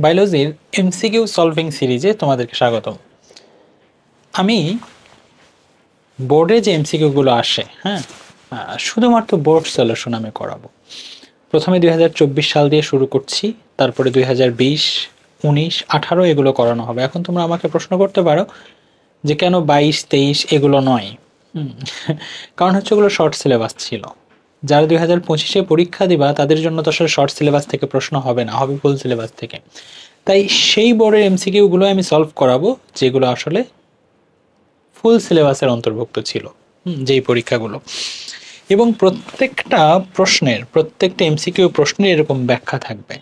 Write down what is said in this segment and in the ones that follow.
বায়োলজির MCQ solving সিরিজে তোমাদেরকে স্বাগতম। আমি বোর্ডে যে এমসিকিউগুলো আসে, শুধুমাত্র বোর্ড সলিউশন আমি করাবো। প্রথমে 2024 সাল দিয়ে শুরু করছি, তারপরে 2020, 19, 18 এগুলো করানো হবে। এখন তোমরা আমাকে প্রশ্ন করতে পারো যে কেন 22, 23 এগুলো নয়। কারণ হচ্ছে ওগুলো শর্ট সিলেবাস ছিল। যারা 2025-এ পরীক্ষা দিবা তাদের জন্য তো আসলে শর্ট সিলেবাস থেকে প্রশ্ন হবে না, হবে ফুল সিলেবাস থেকে। তাই সেই বোর্ডের এমসিকিউগুলো আমি সলভ করাবো যেগুলো আসলে ফুল সিলেবাসের অন্তর্ভুক্ত ছিল, যেই পরীক্ষাগুলো। এবং প্রত্যেকটা এমসিকিউ প্রশ্নের এরকম ব্যাখ্যা থাকবে,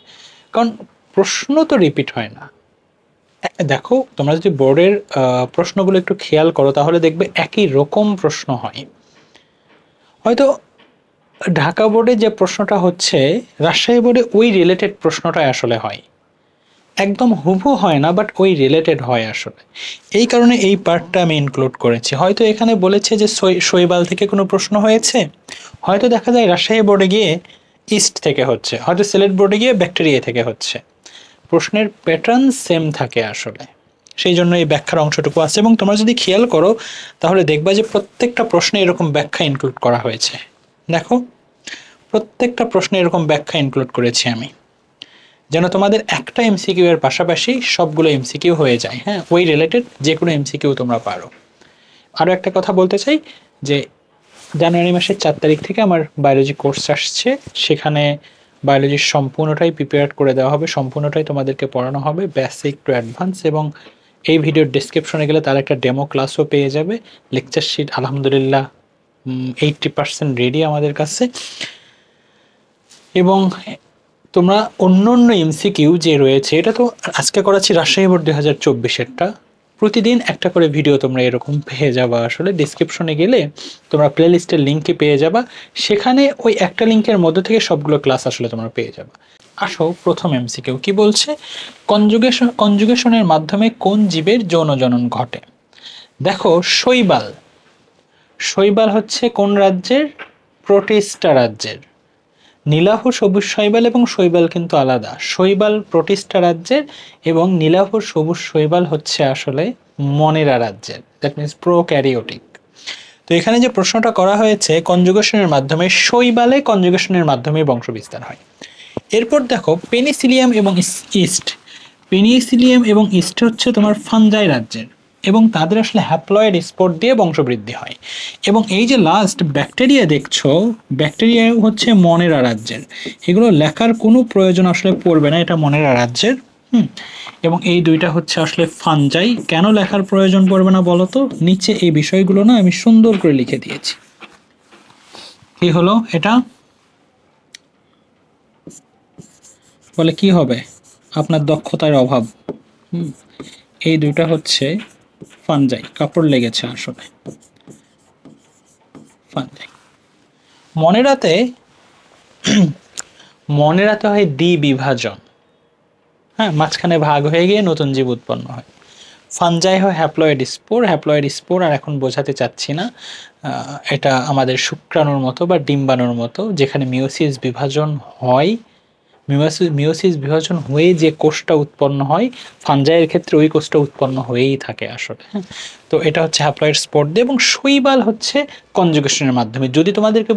কারণ প্রশ্ন তো রিপিট হয় না। দেখো, তোমরা যদি বোর্ডের প্রশ্নগুলো একটু খেয়াল করো তাহলে দেখবে একই রকম প্রশ্ন হয়। হয়তো ঢাকা বোর্ডে যে প্রশ্নটা হচ্ছে, রাজশাহী বোর্ডে ওই রিলেটেড প্রশ্নটাই আসলে হয়। একদম হুবহু হয় না, বাট ওই রিলেটেড হয় আসলে। এই কারণে এই পার্টটা আমি ইনক্লুড করেছি। হয়তো এখানে বলেছে যে শৈবাল থেকে কোনো প্রশ্ন হয়েছে, হয়তো দেখা যায় রাজশাহী বোর্ডে গিয়ে ইস্ট থেকে হচ্ছে, হয়তো সিলেট বোর্ডে গিয়ে ব্যাকটেরিয়া থেকে হচ্ছে। প্রশ্নের প্যাটার্ন সেম থাকে আসলে, সেই জন্য এই ব্যাখ্যার অংশটুকু আছে। এবং তোমরা যদি খেয়াল করো তাহলে দেখবা যে প্রত্যেকটা প্রশ্নে এরকম ব্যাখ্যা ইনক্লুড করা হয়েছে। দেখো, প্রত্যেকটা প্রশ্নে এরকম ব্যাখ্যা ইনক্লুড করেছি আমি, যেন তোমাদের একটা এমসিকিউ এর পাশাপাশি সবগুলো এমসিকিউ হয়ে যায়। ওই রিলেটেড যে কোনো এমসিকিউ তোমরা পারো। আরও একটা কথা বলতে চাই যে জানুয়ারি মাসের 4 তারিখ থেকে আমার বায়োলজি কোর্স আসছে। সেখানে বায়োলজির সম্পূর্ণটাই প্রিপেয়ার করে দেওয়া হবে, সম্পূর্ণটাই তোমাদেরকে পড়ানো হবে, বেসিক টু অ্যাডভান্স। এবং এই ভিডিওর ডেসক্রিপশনে গেলে তার একটা ডেমো ক্লাসও পেয়ে যাবে। লেকচার শিট আলহামদুলিল্লাহ 80% রেডি আমাদের কাছে। এবং তোমরা অন্য এমসিকিউ যে রয়েছে, এটা তো আজকে করাচ্ছি রাজশাহী বোর্ড 2024-এরটা। প্রতিদিন একটা করে ভিডিও তোমরা এরকম পেয়ে যাবা। আসলে ডিসক্রিপশনে গেলে তোমরা প্লে লিস্টের লিঙ্কে পেয়ে যাবা, সেখানে ওই একটা লিঙ্কের মধ্যে থেকে সবগুলো ক্লাস আসলে তোমরা পেয়ে যাবা। আসো, প্রথম এমসিকিউ কি বলছে, কনজুগেশনের মাধ্যমে কোন জীবের যৌন জনন ঘটে। দেখো, শৈবাল হচ্ছে কোন রাজ্যের? প্রোটিস্টা রাজ্যের। নীলাভ সবুজ শৈবাল এবং শৈবাল কিন্তু আলাদা। শৈবাল প্রোটিস্টা রাজ্যের এবং নীলাভ সবুজ শৈবাল হচ্ছে আসলে মনেরা রাজ্যের, দ্যাট মিনস প্রোক্যারিওটিক। তো এখানে যে প্রশ্নটা করা হয়েছে, কনজুগেশনের মাধ্যমে, শৈবালে কনজুগেশনের মাধ্যমে বংশবিস্তার হয়। এরপর দেখো, পেনিসিলিয়াম এবং ইস্ট হচ্ছে তোমার ফানজাই রাজ্যের, এবং তাদের আসলে হ্যাপ্লয়েড স্পোর দিয়ে বংশবৃদ্ধি হয়। এবং এই যে লাস্ট ব্যাকটেরিয়া দেখছো, ব্যাকটেরিয়া হচ্ছে মনেরা রাজ্যের। এগুলো লেখার কোনো প্রয়োজন আসলে পড়বে না, এটা মনেরা রাজ্যের। এবং এই দুইটা হচ্ছে আসলে ফানজাই। কেন লেখার প্রয়োজন পড়বে না বলো তো? নিচে এই বিষয়গুলো না আমি সুন্দর করে লিখে দিয়েছি। কি হলো এটা? বলে কি হবে? আপনার দক্ষতার অভাব। এই দুইটা হচ্ছে ফানজাই। কাপড় লেগেছে আসলে। ফানজাই মনেরাতে হয় দ্বি বিভাজন, মাঝখানে ভাগ হয়ে গিয়ে নতুন জীব উৎপন্ন হয়। ফানজাই হয় হ্যাপ্লয়েড স্পোর। আর এখন বোঝাতে চাচ্ছি না, এটা আমাদের শুক্রাণুর মতো বা ডিম্বাণুর মতো, যেখানে মিওসিস বিভাজন হয়। মিওসিস বিভাজন হয়ে যে কোষটা উৎপন্ন হয়, ফানজাইয়ের ক্ষেত্রে ওই কোষটা উৎপন্ন হয়েই থাকে আসলে। তো এটা হচ্ছে হ্যাপ্লয়েড স্পোর দিয়ে। এবং শৈবাল হচ্ছে কনজুগেশনের মাধ্যমে। যদি তোমাদেরকে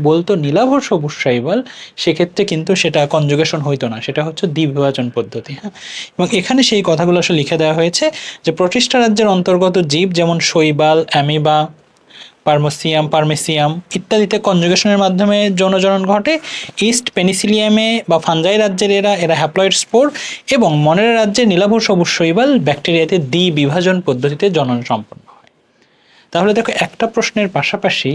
বলতো নীলাভ সবুজ শৈবাল, সেক্ষেত্রে কিন্তু সেটা কনজুগেশন হইতো না, সেটা হচ্ছে দ্বিবিভাজন পদ্ধতি। এবং এখানে সেই কথাগুলো আসলে লিখে দেওয়া হয়েছে যে প্রোটিস্টা রাজ্যের অন্তর্গত জীব যেমন শৈবাল, অ্যামিবা, পারমেসিয়াম ইত্যাদিতে কনজুগেশনের মাধ্যমে যৌনজনন ঘটে। ইস্ট পেনিসিলিয়ামে বা ফানজাই রাজ্যের এরা হ্যাপ্লয়েড স্পোর, এবং মনেরা রাজ্যের নীলাভ সবুজ শৈবাল ব্যাকটেরিয়াতে দ্বিবিভাজন পদ্ধতিতে জনন সম্পন্ন হয়। তাহলে দেখো, একটা প্রশ্নের পাশাপাশি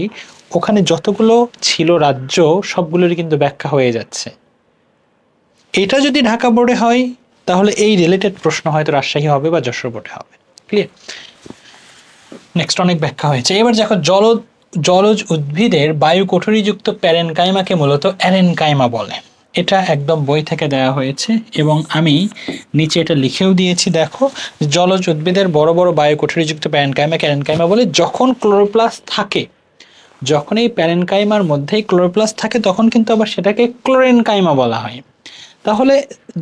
ওখানে যতগুলো ছিল রাজ্য, সবগুলোরই কিন্তু ব্যাখ্যা হয়ে যাচ্ছে। এটা যদি ঢাকা বোর্ডে হয় তাহলে এই রিলেটেড প্রশ্ন হয়তো রাজশাহী হবে বা যশোর বোর্ডে হবে। ক্লিয়ার? নেক্সট অনেক ব্যাখ্যা হয়েছে। এবার দেখো, জলজ উদ্ভিদের বায়ু কোঠরিযুক্ত প্যারেনকাইমাকে মূলত অ্যারেনকাইমা বলে। এটা একদম বই থেকে দেওয়া হয়েছে, এবং আমি নিচে এটা লিখেও দিয়েছি। দেখো, জলজ উদ্ভিদের বড় বড় বায়ু কোঠরিযুক্ত প্যারেনকাইমাকে অ্যারেনকাইমা বলে। যখন ক্লোরোপ্লাস্ট থাকে, যখন এই প্যারেনকাইমার মধ্যেই ক্লোরোপ্লাস্ট থাকে, তখন কিন্তু আবার সেটাকে ক্লোরেনকাইমা বলা হয়। তাহলে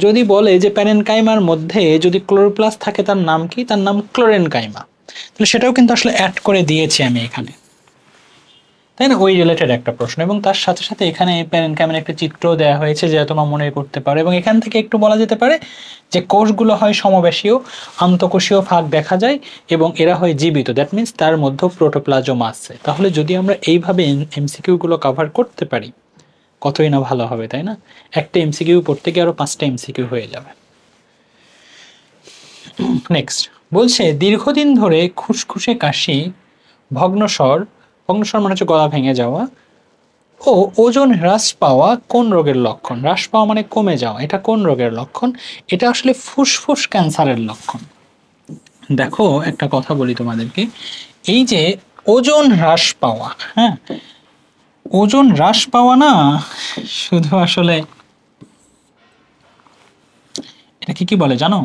যদি বলে যে প্যারেনকাইমার মধ্যে যদি ক্লোরোপ্লাস্ট থাকে তার নাম কি, তার নাম ক্লোরেনকাইমা, তাহলে সেটাও কিন্তু আসলে অ্যাড করে দিয়েছি আমি এখানে, তাই না? ওই রিলেটেড একটা প্রশ্ন, এবং তার সাথে সাথে এখানে প্যারেনকাইমার একটা চিত্র দেওয়া হয়েছে যা তোমরা মনে করতে পারো, এবং এখান থেকে একটু বলা যেতে পারে যে কোষগুলো হয় সমবেশীয়, আন্তঃকোষীয় ফাঁক দেখা যায় এবং এরা হয় জীবিত, দ্যাট মিন্স তার মধ্যে প্রোটোপ্লাজম আছে। তাহলে যদি আমরা এইভাবে এমসিকিউ গুলো কভার করতে পারি কতই না ভালো হবে, তাই না? একটা এমসিকিউ পড়তে গিয়ে আরো 5টা এমসিকিউ হয়ে যাবে। নেক্সট বলছে দীর্ঘদিন ধরে খুসখুসে কাশি, ভগ্নস্বর, ভগ্নস্বর মানে হচ্ছে গলা ভেঙে যাওয়া, ও ওজন হ্রাস পাওয়া কোন রোগের লক্ষণ? হ্রাস পাওয়া মানে কমে যাওয়া, এটা কোন রোগের লক্ষণ? এটা আসলে ফুসফুস ক্যান্সারের লক্ষণ। দেখো একটা কথা বলি তোমাদেরকে, এই যে ওজন হ্রাস পাওয়া, হ্যাঁ, ওজন হ্রাস পাওয়া না শুধু আসলে এটাকে কি বলে জানো?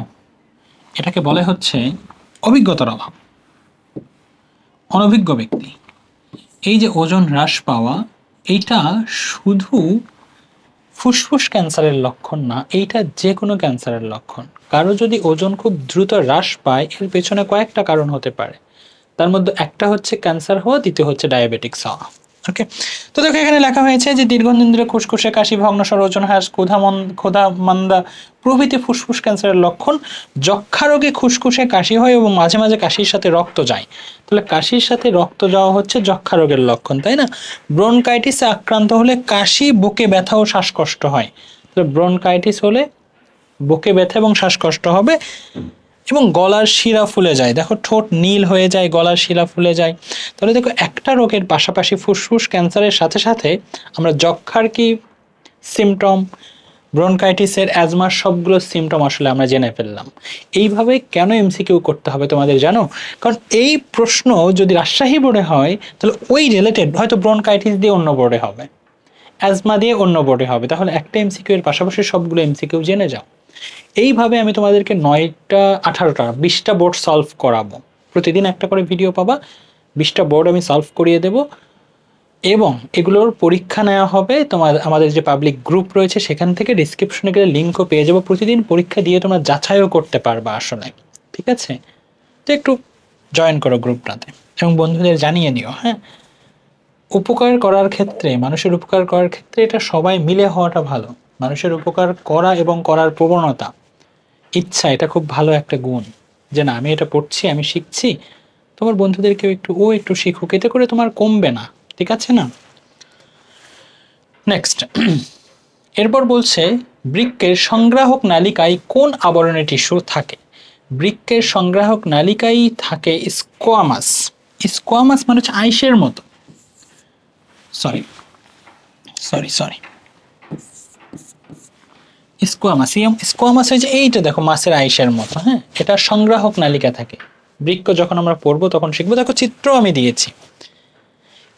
এটাকে বলে হচ্ছে অভিজ্ঞতার অভাব, অনভিজ্ঞ ব্যক্তি। এই যে ওজন হ্রাস পাওয়া, এইটা শুধু ফুসফুস ক্যান্সারের লক্ষণ না, এইটা যে কোনো ক্যান্সারের লক্ষণ। কারো যদি ওজন খুব দ্রুত হ্রাস পায়, এর পেছনে কয়েকটা কারণ হতে পারে, তার মধ্যে একটা হচ্ছে ক্যান্সার হওয়া, দ্বিতীয় হচ্ছে ডায়াবেটিক্স হওয়া। ওকে, তো দেখো এখানে লেখা হয়েছে যে দীর্ঘদিন ধরে খুসখুসে কাশি, ভগ্নস্বর, ওজন হ্রাস, ক্ষুধা মান্দা প্রভৃতি ফুসফুস ক্যান্সারের লক্ষণ। যক্ষা রোগে খুসখুসে কাশি হয় এবং মাঝে মাঝে কাশির সাথে রক্ত যায়, তাহলে কাশির সাথে রক্ত যাওয়া হচ্ছে যক্ষা রোগের লক্ষণ, তাই না? ব্রনকাইটিসে আক্রান্ত হলে কাশি, বুকে ব্যথা ও শ্বাসকষ্ট হয়, তাহলে ব্রনকাইটিস হলে বুকে ব্যথা এবং শ্বাসকষ্ট হবে, এবং গলার শিরা ফুলে যায়, দেখো ঠোঁট নীল হয়ে যায়, গলার শিরা ফুলে যায়। তাহলে দেখো একটা রোগের পাশাপাশি ফুসফুস ক্যান্সারের সাথে সাথে আমরা যক্ষার কি সিমটম, ব্রনকাইটিসের, অ্যাজমার সবগুলো সিমটম আসলে আমরা জেনে ফেললাম। এইভাবে কেন এমসিকিউ করতে হবে তোমাদের জানো? কারণ এই প্রশ্ন যদি রাজশাহী বোর্ডে হয় তাহলে ওই রিলেটেড হয়তো ব্রনকাইটিস দিয়ে অন্য বোর্ডে হবে, অ্যাজমা দিয়ে অন্য বোর্ডে হবে, তাহলে একটা এমসিকিউ এর পাশাপাশি সবগুলো এমসিকিউ জেনে যাও। এইভাবে আমি তোমাদেরকে 9টা 18টা 20টা বোর্ড সলভ করাবো, প্রতিদিন একটা করে ভিডিও পাবা, 20টা বোর্ড আমি সলভ করিয়ে দেব, এবং এগুলোর পরীক্ষা নেওয়া হবে। আমাদের যে পাবলিক গ্রুপ রয়েছে সেখান থেকে ডিসক্রিপশনে গেলে লিঙ্কও পেয়ে যাবো, প্রতিদিন পরীক্ষা দিয়ে তোমরা যাচাইও করতে পারবা আসলে, ঠিক আছে? তো একটু জয়েন করো গ্রুপটাতে এবং বন্ধুদের জানিয়ে দিও। হ্যাঁ, উপকার করার ক্ষেত্রে, মানুষের উপকার করার ক্ষেত্রে এটা সবাই মিলে হওয়াটা ভালো। মানুষের উপকার করা এবং করার প্রবণতা, ইচ্ছা, এটা খুব ভালো একটা গুণ, যে না আমি এটা পড়ছি, আমি শিখছি, তোমার বন্ধুদেরকেও একটু শিখুক, এতে করে তোমার কমবে না, ঠিক আছে না? নেক্সট এরপর বলছে বৃক্কের সংগ্রাহক নালিকায় কোন আবরণী টিস্যু থাকে? বৃক্কের সংগ্রাহক নালিকায় থাকে স্কোয়ামাস। স্কোয়ামাস মানে হচ্ছে আইসের মতো, সরি স্কোয়ামাস হয়েছে এইটা, দেখো মাছের আইসের মতো, হ্যাঁ, এটা সংগ্রাহক নালিকা থাকে। বৃক্ক যখন আমরা পড়বো তখন শিখবো, দেখো চিত্র আমি দিয়েছি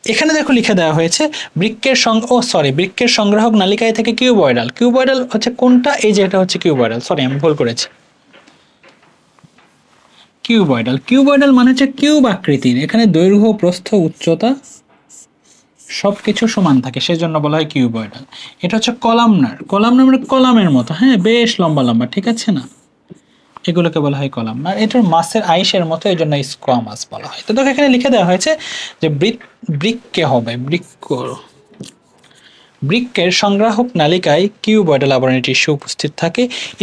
এখানে, দেখো লিখে দেওয়া হয়েছে বৃক্কের সংগ্রাহক নালিকায় থেকে কিউবয়েডাল। কিউবয়েডাল হচ্ছে কোনটা? এই যে এটা হচ্ছে কিউবয়েডাল, সরি আমি ভুল করেছি, কিউবয়েডাল মানে হচ্ছে কিউব আকৃতির, এখানে দৈর্ঘ্য, প্রস্থ, উচ্চতা সবকিছু সমান থাকে, সেজন্য বলা হয় কিউবয়েডাল। এটা হচ্ছে কলামনার মানে কলামের মতো, হ্যাঁ, বেশ লম্বা লম্বা, ঠিক আছে না? এগুলোকে বলা হয় কলামনার। এটার মাছের আইসের মতো, এই জন্য স্কোয়ামাস বলা হয়। তো দেখো এখানে লিখে দেওয়া হয়েছে যে বৃক্কে হবে বৃক্কের সংগ্রাহক নালিকায় কিউবয়েডাল আবরণী টিস্যু উপস্থিত থাকে।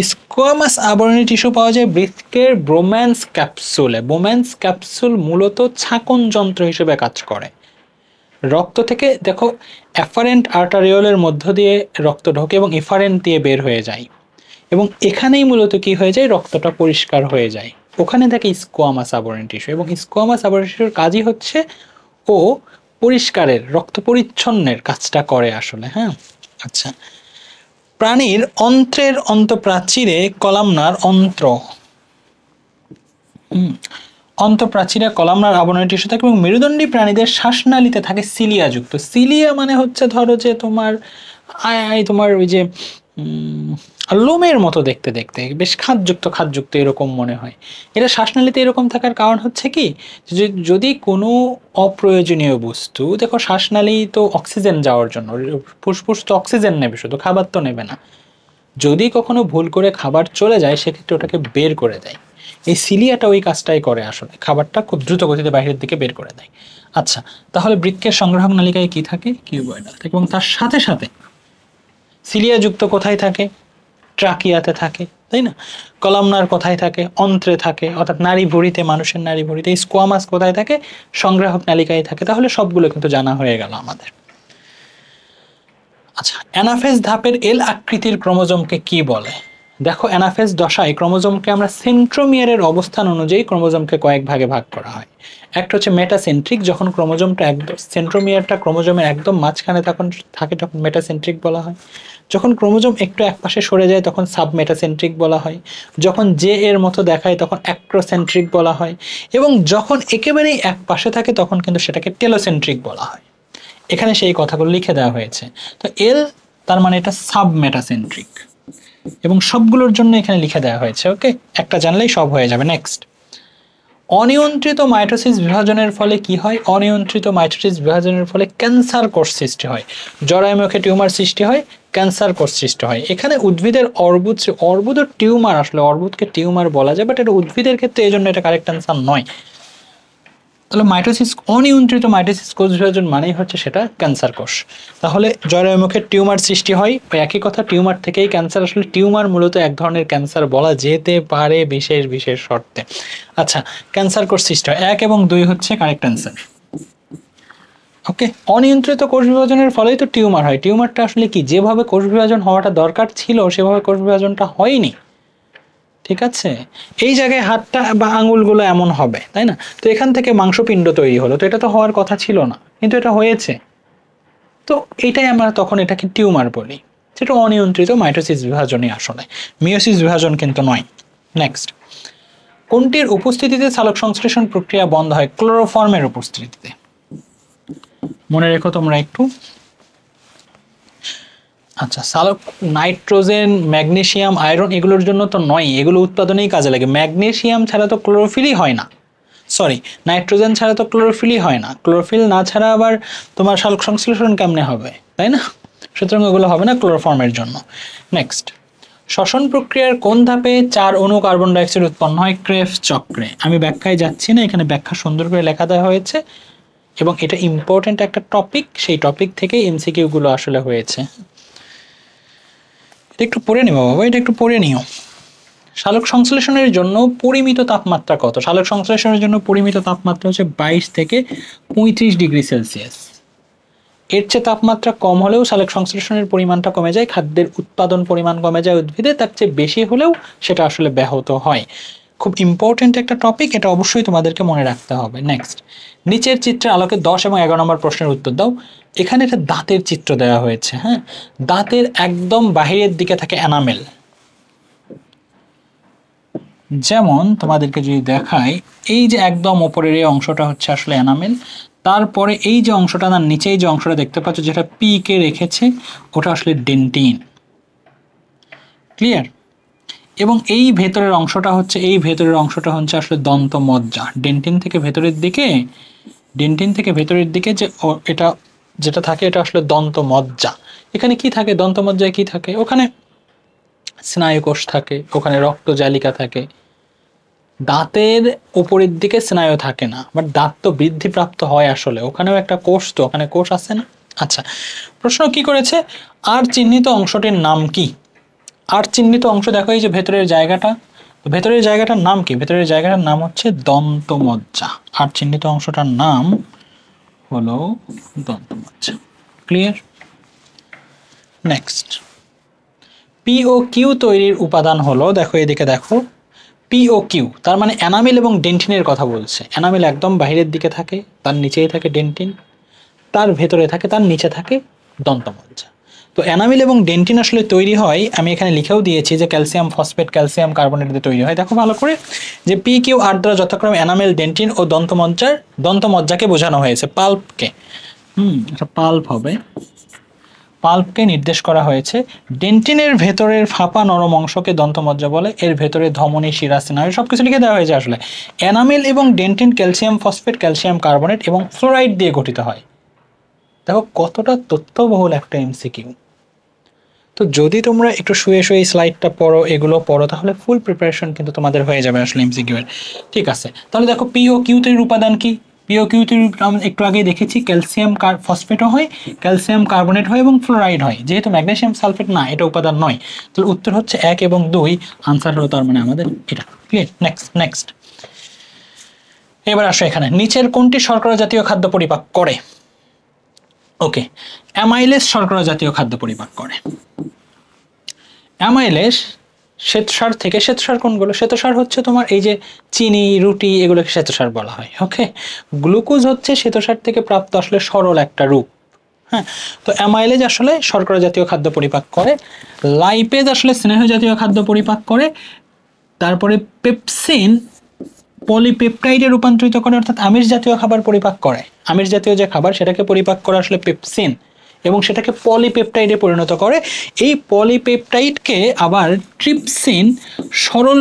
স্কোয়ামাস আবরণী টিস্যু পাওয়া যায় বৃক্কের ব্রোম্যান্স ক্যাপসুলে। ব্রোম্যান্স ক্যাপসুল মূলত ছাঁকন যন্ত্র হিসেবে কাজ করে। রক্ত থেকে দেখো অ্যাফারেন্ট আর্টারিওলের মধ্য দিয়ে রক্ত ঢোকে এবং ইফারেন্ট দিয়ে বের হয়ে যায়, এবং এখানেই মূলত কি হয়ে যায়, রক্তটা পরিষ্কার হয়ে যায়, ওখানে থাকে স্কোয়ামাস আবরণী টিস্যু। এবং স্কোয়ামাস আবরণী টিস্যুর কাজই হচ্ছে ও পরিষ্কারের, রক্ত পরিচ্ছন্নের কাজটা করে আসলে। হ্যাঁ, আচ্ছা, প্রাণীর অন্ত্রের অন্তঃপ্রাচীরে কলামনার অন্তঃপ্রাচীরে কলামনার আবরণী টিস্যু থাকে, এবং মেরুদণ্ডী প্রাণীদের শ্বাসনালীতে থাকে সিলিয়া যুক্ত। সিলিয়া মানে হচ্ছে ধরো যে তোমার ওই যে লোমের মতো দেখতে বেশ খাদযুক্ত এরকম মনে হয়। এটা শ্বাসনালীতে এরকম থাকার কারণ হচ্ছে কি, যদি কোনো অপ্রয়োজনীয় বস্তু, দেখো শ্বাসনালী তো অক্সিজেন যাওয়ার জন্য, ফুসফুস তো অক্সিজেন নেবে, শুধু খাবার তো নেবে না। যদি কখনো ভুল করে খাবার চলে যায় সেক্ষেত্রে ওটাকে বের করে দেয়। এই সিলিয়াটা ওই কাজটাই করে, আসলে খাবারটা খুব দ্রুত গতিতে বাইরের দিকে বের করে দেয়। আচ্ছা, তাহলে বৃক্কের সংগ্রাহক নালিকায় কি থাকে? কিউবয়েডাল থাকে। এবং তার সাথে সাথে সিলিয়া যুক্ত কোথায় থাকে? ট্রাকিয়াতে থাকে, তাই না? কলামনার কোথায় থাকে? অন্ত্রে থাকে, অর্থাৎ নারী ভুঁড়িতে, মানুষের নারী ভুঁড়িতে। স্কোয়ামাস কোথায় থাকে? সংগ্রাহক নালিকায় থাকে। তাহলে সবগুলো কিন্তু জানা হয়ে গেল আমাদের। আচ্ছা, অ্যানাফেজ ধাপের এল আকৃতির ক্রোমোজোমকে কি বলে? দেখো, অ্যানাফেজ দশায় ক্রোমোজোমকে আমরা সেন্ট্রোমিয়ারের অবস্থান অনুযায়ী ক্রোমোজোমকে কয়েক ভাগে ভাগ করা হয়। একটা হচ্ছে মেটাসেন্ট্রিক, যখন ক্রোমোজোমটা একদম সেন্ট্রোমিয়ারটা ক্রোমোজোমের একদম মাঝখানে তখন থাকে, তখন মেটাসেন্ট্রিক বলা হয়। যখন ক্রোমোজোম একটু একপাশে সরে যায় তখন সাবমেটাসেন্ট্রিক বলা হয়। যখন জে এর মতো দেখায় তখন অ্যাক্রোসেন্ট্রিক বলা হয়। এবং যখন একেবারেই এক পাশে থাকে তখন কিন্তু সেটাকে টেলোসেন্ট্রিক বলা হয়। এখানে সেই কথাগুলো লিখে দেওয়া হয়েছে। তো এল, তার মানে এটা সাবমেটাসেন্ট্রিক, এবং সবগুলোর জন্য এখানে লিখে দেওয়া হয়েছে। ওকে, একটা জানলেই সব হয়ে যাবে। নেক্সট, অনিয়ন্ত্রিত মাইটোসিস বিভাজনের ফলে কি হয়? অনিয়ন্ত্রিত মাইটোসিস বিভাজনের ফলে ক্যান্সার কোষ সৃষ্টি হয়, জরায়ুমুখে টিউমার সৃষ্টি হয়, ক্যান্সার কোষ সৃষ্টি হয়। এখানে উদ্ভিদের অর্বুদ, অর্বুদ টিউমার, আসলে অর্বুদকে টিউমার বলা যায়, বাট এটা উদ্ভিদের ক্ষেত্রে এই জন্য এটা কারেক্ট অ্যান্সার নয়। তাহলে মাইটোসিস, অনিয়ন্ত্রিত মাইটোসিস কোষ বিভাজন মানেই হচ্ছে সেটা ক্যান্সার কোষ। তাহলে জরায়ুমুখে টিউমার সৃষ্টি হয়, একই কথা, টিউমার থেকেই ক্যান্সার। আসলে টিউমার মূলত এক ধরনের ক্যান্সার বলা যেতে পারে বিশেষ বিশেষ শর্তে। আচ্ছা, ক্যান্সার কোষ সৃষ্টি হয়, 1 এবং 2 হচ্ছে কারেক্ট অ্যান্সার। ওকে, অনিয়ন্ত্রিত কোষ বিভাজনের ফলেই তো টিউমার হয়। টিউমারটা আসলে কি, যেভাবে কোষ বিভাজন হওয়াটা দরকার ছিল সেভাবে কোষ বিভাজনটা হয়নি, ঠিক আছে? এই জায়গায় হাতটা বা আঙুলগুলো এমন হবে, তাই না? তো এখান থেকে মাংসপিণ্ড তৈরি হলো, তো এটা তো হওয়ার কথা ছিল না, কিন্তু এটা হয়েছে। তো এটাই আমরা তখন এটাকে টিউমার বলি, যেটা অনিয়ন্ত্রিত মাইটোসিস বিভাজনই আসলে, মিওসিস বিভাজন কিন্তু নয়। নেক্সট, কোনটির উপস্থিতিতে সালোক সংশ্লেষণ প্রক্রিয়া বন্ধ হয়? ক্লোরোফর্মের উপস্থিতিতে। মনে রেখো তোমরা একটু। আচ্ছা, সালোক নাইট্রোজেন, ম্যাগনেসিয়াম, আয়রন এগুলোর জন্য তো নয়, এগুলো উৎপাদনেই কাজে লাগে। ম্যাগনেসিয়াম ছাড়া তো ক্লোরোফিলই হয় না, সরি, নাইট্রোজেন ছাড়া তো ক্লোরোফিলই হয় না। ক্লোরোফিল না ছাড়া আবার তোমার সালোক সংশ্লেষণ কেমনে হবে, তাই না? সুতরাং এগুলো হবে না ক্লোরোফর্মের জন্য। নেক্সট, শ্বসন প্রক্রিয়ার কোন ধাপে 4 অণু কার্বন ডাইঅক্সাইড উৎপন্ন হয়? ক্রেবস চক্রে। আমি ব্যাখ্যায় যাচ্ছি না, এখানে ব্যাখ্যা সুন্দর করে লেখা দেওয়া হয়েছে, এবং এটা ইম্পর্টেন্ট একটা টপিক, সেই টপিক থেকেই এমসিকিউ গুলো আসলে হয়েছে। এটা একটু পড়ে নিও বাবা, এটা একটু পড়ে নিও। সালোক সংশ্লেষণের জন্য পরিমিত তাপমাত্রা কত? সালোক সংশ্লেষণের জন্য পরিমিত তাপমাত্রা হচ্ছে 22 থেকে 35 ডিগ্রি সেলসিয়াস। এর চেয়ে তাপমাত্রা কম হলেও সালোক সংশ্লেষণের পরিমাণটা কমে যায়, খাদ্যের উৎপাদন পরিমাণ কমে যায় উদ্ভিদে, তার চেয়ে বেশি হলেও সেটা আসলে ব্যাহত হয়। খুব ইম্পর্টেন্ট একটা টপিক, এটা অবশ্যই তোমাদেরকে মনে রাখতে হবে। নেক্সট, নিচের চিত্রের আলোকে 10 এবং 11 নম্বর প্রশ্নের উত্তর দাও। এখানে একটা দাঁতের চিত্র দেওয়া হয়েছে। হ্যাঁ, দাঁতের একদম বাহিরের দিকে থাকে এনামেল। যেমন তোমাদেরকে যদি দেখাই, এই যে একদম ওপরের এই অংশটা হচ্ছে আসলে এনামেল, তারপরে এই যে অংশটা, তার নিচেই যে অংশটা দেখতে পাচ্ছ যেটা পি কে রেখেছে, ওটা আসলে ডেন্টিন। ক্লিয়ার? এবং এই ভেতরের অংশটা হচ্ছে, এই ভেতরের অংশটা হচ্ছে আসলে দন্তমজ্জা। ডেন্টিন থেকে ভেতরের দিকে, ডেন্টিন থেকে ভেতরের দিকে যে এটা যেটা থাকে এটা আসলে দন্তমজ্জা। এখানে কি থাকে? দন্তমজ্জায় কি থাকে? ওখানে স্নায়ুকোষ থাকে, ওখানে রক্তজালিকা থাকে। দাঁতের উপরের দিকে স্নায়ু থাকে না, বাট দাঁত তো বৃদ্ধিপ্রাপ্ত হয় আসলে, ওখানেও একটা কোষ, তো ওখানে কোষ আছে না? আচ্ছা, প্রশ্ন কি করেছে, আর চিহ্নিত অংশটির নাম কি? আর চিহ্নিত অংশ দেখো, এই যে ভেতরের জায়গাটা, ভেতরের জায়গাটার নাম কি? ভেতরের জায়গাটার নাম হচ্ছে দন্তমজ্জা। আর চিহ্নিত অংশটার নাম হলো দন্তমজ্জা। Clear? Next, P O Q তৈরির উপাদান হলো, দেখো এদিকে দেখো, পি ও কিউ, তার মানে এনামেল এবং ডেন্টিনের কথা বলছে। এনামেল একদম বাইরের দিকে থাকে, তার নিচেই থাকে ডেন্টিন, তার ভেতরে থাকে, তার নিচে থাকে দন্তমজ্জা। তো এনামেল এবং ডেন্টিন আসলে তৈরি হয়, আমি এখানে লিখেও দিয়েছি যে ক্যালসিয়াম ফসফেট, ক্যালসিয়াম কার্বনেট দিয়ে তৈরি হয়। দেখো ভালো করে, যে পি কিউ আর দ্বারা যথাক্রমে এনামেল, ডেন্টিন ও দন্তমজ্জাকে বোঝানো হয়েছে, পাল্পকে। এটা পাল্প হবে, পাল্পকে নির্দেশ করা হয়েছে। ডেন্টিনের ভেতরের ফাঁপা নরম অংশকে দন্তমজ্জা বলে, এর ভেতরে ধমনী, শিরা, স্নায়ু সবকিছু লিখে দেওয়া হয়েছে আসলে। এনামেল এবং dentine calcium phosphate, calcium carbonate এবং ফ্লোরাইড দিয়ে গঠিত হয়। দেখো কতটা তথ্যবহুল একটা এমসিকিউ। তো যদি তোমরা একটু শুয়ে শুয়ে এই স্লাইডটা পড়ো, এগুলো পড়ো, তাহলে ফুল প্রিপারেশন কিন্তু তোমাদের হয়ে যাবে আসলে এমসিকিউ এর। ঠিক আছে, তাহলে দেখো পি ও কিউ এর উপাদান কি? পি ও কিউ আমরা একটু আগে দেখেছি, ক্যালসিয়াম ফসফেটও হয়, ক্যালসিয়াম কার্বনেট হয় এবং ফ্লোরাইড হয়। যেহেতু ম্যাগনেসিয়াম সালফেট না, এটা উপাদান নয়, তাহলে উত্তর হচ্ছে 1 এবং 2, আনসার হলো তার মানে আমাদের এটা। ক্লিয়ার? Next next. এবার আসো এখানে, নিচের কোনটি শর্করা জাতীয় খাদ্য পরিপাক করে? ওকে, অ্যামাইলেজ শর্করা জাতীয় খাদ্য পরিপাক করে। অ্যামাইলেজ শ্বেতসার থেকে, শ্বেতসার কোনগুলো? শ্বেতসার হচ্ছে তোমার এই যে চিনি, রুটি, এগুলোকে শ্বেতসার বলা হয়। ওকে, গ্লুকোজ হচ্ছে শ্বেতসার থেকে প্রাপ্ত আসলে সরল একটা রূপ। হ্যাঁ, তো অ্যামাইলেজ আসলে শর্করা জাতীয় খাদ্য পরিপাক করে। লাইপেজ আসলে স্নেহ জাতীয় খাদ্য পরিপাক করে। তারপরে পেপসিন পলিপেপটাইডে রূপান্তরিত করে, অর্থাৎ আমিষ জাতীয় খাবার পরিপাক করে। আমিষ জাতীয় যে খাবার সেটাকে পরিপাক করে আসলে পেপসিন, এবং সেটাকে পলিপেপটাইডে পরিণত করে। এই পলিপেপটাইডকে আবার ট্রিপসিন সরল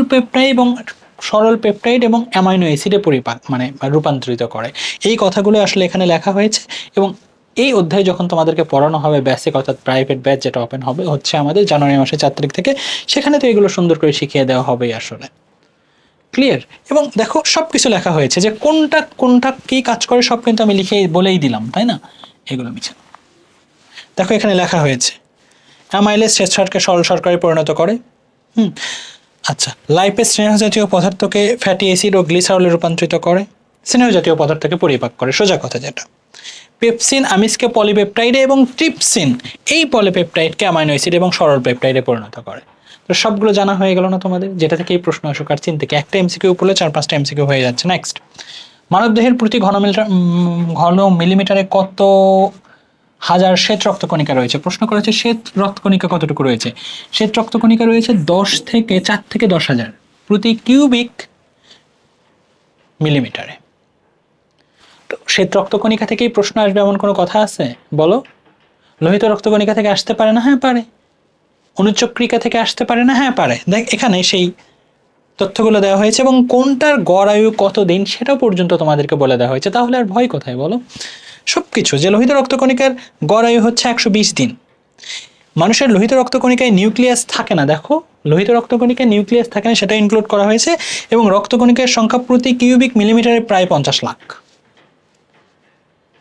পেপটাইড এবং অ্যামাইনো অ্যাসিডে পরিপাক মানে রূপান্তরিত করে। এই কথাগুলো আসলে এখানে লেখা হয়েছে, এবং এই অধ্যায় যখন তোমাদেরকে পড়ানো হবে বেসিক অর্থাৎ প্রাইভেট ব্যাচ, যেটা ওপেন হবে হচ্ছে আমাদের জানুয়ারি মাসের 4 তারিখ থেকে, সেখানে তো এগুলো সুন্দর করে শিখিয়ে দেওয়া হবেই আসলে। ক্লিয়ার? এবং দেখো সব কিছু লেখা হয়েছে, যে কোনটা কোনটা কি কাজ করে সব কিন্তু আমি লিখে বলেই দিলাম, তাই না? এগুলো মিছে। দেখো এখানে লেখা হয়েছে, অ্যামাইলেজ শ্বেতসারকে সরল শর্করায় পরিণত করে। আচ্ছা, লাইপেজ স্নেহ জাতীয় পদার্থকে ফ্যাটি অ্যাসিড ও গ্লিসারলে রূপান্তরিত করে। স্নেহ জাতীয় পদার্থকে পরিপাক করে, সোজা কথা যেটা। পেপসিন আমিষকে পলিপেপটাইডে, এবং ট্রিপসিন এই পলিপেপটাইডকে অ্যামাইনো অ্যাসিড এবং সরল পেপটাইডে পরিণত করে। তো সবগুলো জানা হয়ে গেল না তোমাদের? যেটা থেকে এই প্রশ্ন আসুক আর চিন্তা কি, একটা এমসিকিউ পড়লে 4-5টা এমসিকিউ হয়ে যাচ্ছে। নেক্সট, মানবদেহের প্রতি ঘন মিলিমিটারে কত হাজার শ্বেত রক্তকণিকা রয়েছে? প্রশ্ন করেছে শ্বেত রক্তকণিকা কতটুকু রয়েছে। শ্বেত রক্তকণিকা রয়েছে 4 থেকে 10,000 প্রতি কিউবিক মিলিমিটারে। তো শ্বেত রক্তকণিকা থেকেই প্রশ্ন আসবে এমন কোনো কথা আছে? বলো। লোহিত রক্তকণিকা থেকে আসতে পারে না? হ্যাঁ পারে। অনুচক্রিকা থেকে আসতে পারে না? হ্যাঁ পারে। দেখ এখানে সেই তথ্যগুলো দেওয়া হয়েছে, এবং কোনটার গড় আয়ু কতদিন সেটাও পর্যন্ত তোমাদেরকে বলে দেওয়া হয়েছে। তাহলে আর ভয় কোথায় বলো? সবকিছু, যে লোহিত রক্তকণিকার গড় আয়ু হচ্ছে 120 দিন। মানুষের লোহিত রক্তকণিকায় নিউক্লিয়াস থাকে না, দেখো লোহিত রক্তকণিকায় নিউক্লিয়াস থাকে না, সেটা ইনক্লুড করা হয়েছে। এবং রক্তকণিকার সংখ্যা প্রতি কিউবিক মিলিমিটারে প্রায় 50 লাখ।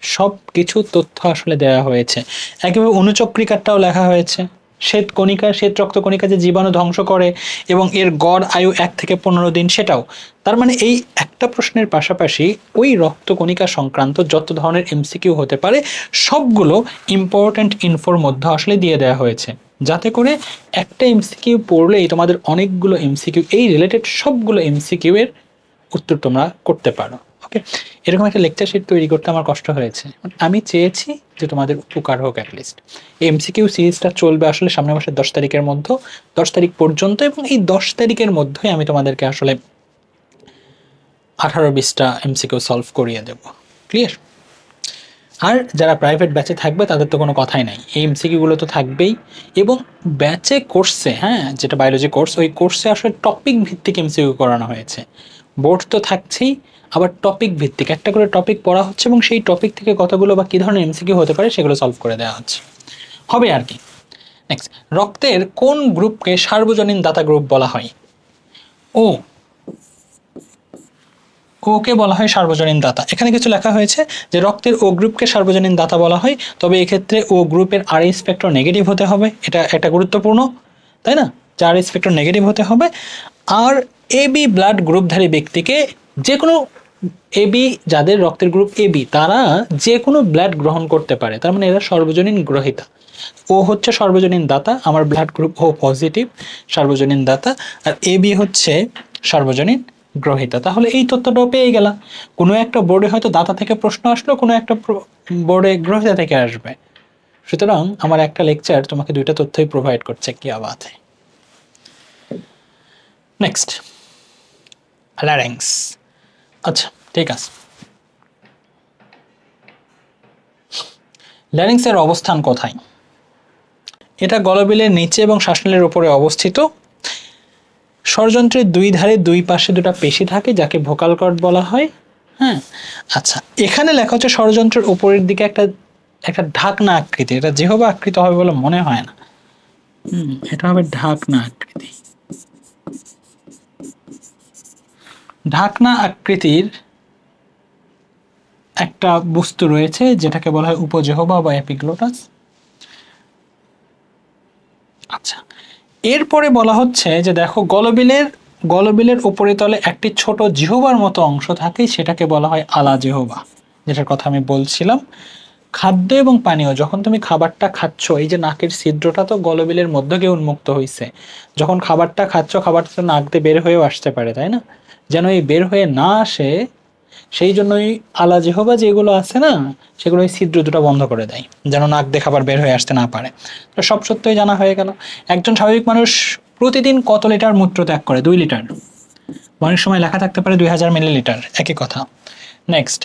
সব কিছু তথ্য আসলে দেওয়া হয়েছে। একেবারে অনুচক্রিকারটাও লেখা হয়েছে। শ্বেত কণিকা, শ্বেত রক্তকণিকা যে জীবাণু ধ্বংস করে, এবং এর গড় আয়ু 1 থেকে 15 দিন, সেটাও। তার মানে এই একটা প্রশ্নের পাশাপাশি ওই রক্তকণিকা সংক্রান্ত যত ধরনের এমসিকিউ হতে পারে সবগুলো ইম্পর্ট্যান্ট ইনফোর মধ্যে আসলে দিয়ে দেওয়া হয়েছে, যাতে করে একটা এমসিকিউ পড়লেই তোমাদের অনেকগুলো এমসিকিউ, এই রিলেটেড সবগুলো এমসিকিউ এর উত্তর তোমরা করতে পারো। ওকে, এরকম একটা লেকচার শিট তৈরি করতে আমার কষ্ট হয়েছে। আমি চেয়েছি যে তোমাদের উপকার হোক অ্যাটলিস্ট। এই এমসিকিউ সিরিজটা চলবে আসলে সামনের মাসের 10 তারিখের মধ্যে, 10 তারিখ পর্যন্ত, এবং এই 10 তারিখের মধ্যেই আমি তোমাদেরকে আসলে 18-20টা এমসিকিউ সলভ করিয়ে দেব। ক্লিয়ার? আর যারা প্রাইভেট ব্যাচে থাকবে তাদের তো কোনো কথাই নাই, এই এমসিকিউগুলো তো থাকবেই। এবং ব্যাচে কোর্সে, হ্যাঁ যেটা বায়োলজি কোর্স, ওই কোর্সে আসলে টপিক ভিত্তিক এমসিকিউ করানো হয়েছে। বোর্ড তো থাকছেই, আবার টপিক ভিত্তিক একটা করে টপিক পড়া হচ্ছে, এবং সেই টপিক থেকে কতগুলো বা কী ধরনের এমসিকিউ হতে পারে সেগুলো সলভ করে দেওয়া হচ্ছে, হবে আর কি। নেক্সট, রক্তের কোন গ্রুপকে সার্বজনীন দাতা গ্রুপ বলা হয়? ওকে বলা হয় সার্বজনীন দাতা। এখানে কিছু লেখা হয়েছে যে রক্তের ও গ্রুপকে সার্বজনীন দাতা বলা হয়, তবে এক্ষেত্রে ও গ্রুপের আরএ স্পেক্টর নেগেটিভ হতে হবে, এটা একটা গুরুত্বপূর্ণ, তাই না? যে আরএ স্পেক্টর নেগেটিভ হতে হবে। আর এবি ব্লাড গ্রুপধারী ব্যক্তিকে যে কোনো, এবি যাদের রক্তের গ্রুপ এবি তারা যে কোনো ব্লাড গ্রহণ করতে পারে, তার মানে এরা সর্বজনীন গ্রহীতা। ও হচ্ছে সর্বজনীন দাতা, আমার ব্লাড গ্রুপ ও পজিটিভ, সার্বজনীন দাতা। আর এবি হচ্ছে সার্বজনীন গ্রহীতা। তাহলে এই তথ্যটাও পেয়ে গেলাম। কোনো একটা বোর্ডে হয়তো দাতা থেকে প্রশ্ন আসলো, কোনো একটা বোর্ডে গ্রহীতা থেকে আসবে। সুতরাং আমার একটা লেকচার তোমাকে 2টা তথ্যই প্রোভাইড করছে, কি আবাদ। Next, larynx. আচ্ছা ঠিক আছে, ল্যারিংসের অবস্থান কোথায়? এটা গলবিলের নিচে এবং শ্বাসনালীর উপরে অবস্থিত। স্বরযন্ত্রের দুই ধারে দুই পাশে দুটো পেশি থাকে, যাকে ভোকাল কর্ড বলা হয়। হ্যাঁ, আচ্ছা এখানে লেখা হচ্ছে স্বরযন্ত্রের উপরের দিকে একটা ঢাকনা আকৃতি, এটা যেভাবে আকৃত হবে বলে মনে হয় না। এটা হবে ঢাকনা আকৃতি। ঢাকনা আকৃতির একটা বস্তু রয়েছে যেটাকে বলা হয় উপজিহ্বা বা এপিগ্লোটাস। আচ্ছা, এরপরে বলা হচ্ছে যে দেখো গলবিলের উপরিতলে একটি ছোট জিহ্বার মতো অংশ থাকে, সেটাকে বলা হয় আলা জিহ্বা, যেটার কথা আমি বলছিলাম। খাদ্য এবং পানীয়, যখন তুমি খাবারটা খাচ্ছ, এই যে নাকের ছিদ্রটা তো গলবিলের মধ্য দিয়ে উন্মুক্ত হয়েছে, যখন খাবারটা খাচ্ছ খাবারটা নাক দিয়ে বের হয়েও আসতে পারে, তাই না? যেন এই বের হয়ে না আসে সেই জন্যই আলা জিহ্বা যেগুলো আছে না, সেগুলো ওই ছিদ্র দুটো বন্ধ করে দেয়, যেন নাক দিয়ে খাবার বের হয়ে আসতে না পারে। তো সব সত্যই জানা হয়ে গেল। একজন স্বাভাবিক মানুষ প্রতিদিন কত লিটার মূত্র ত্যাগ করে? 2 লিটার। অনেক সময় লেখা থাকতে পারে 2000 মিলিলিটার, একই কথা। নেক্সট,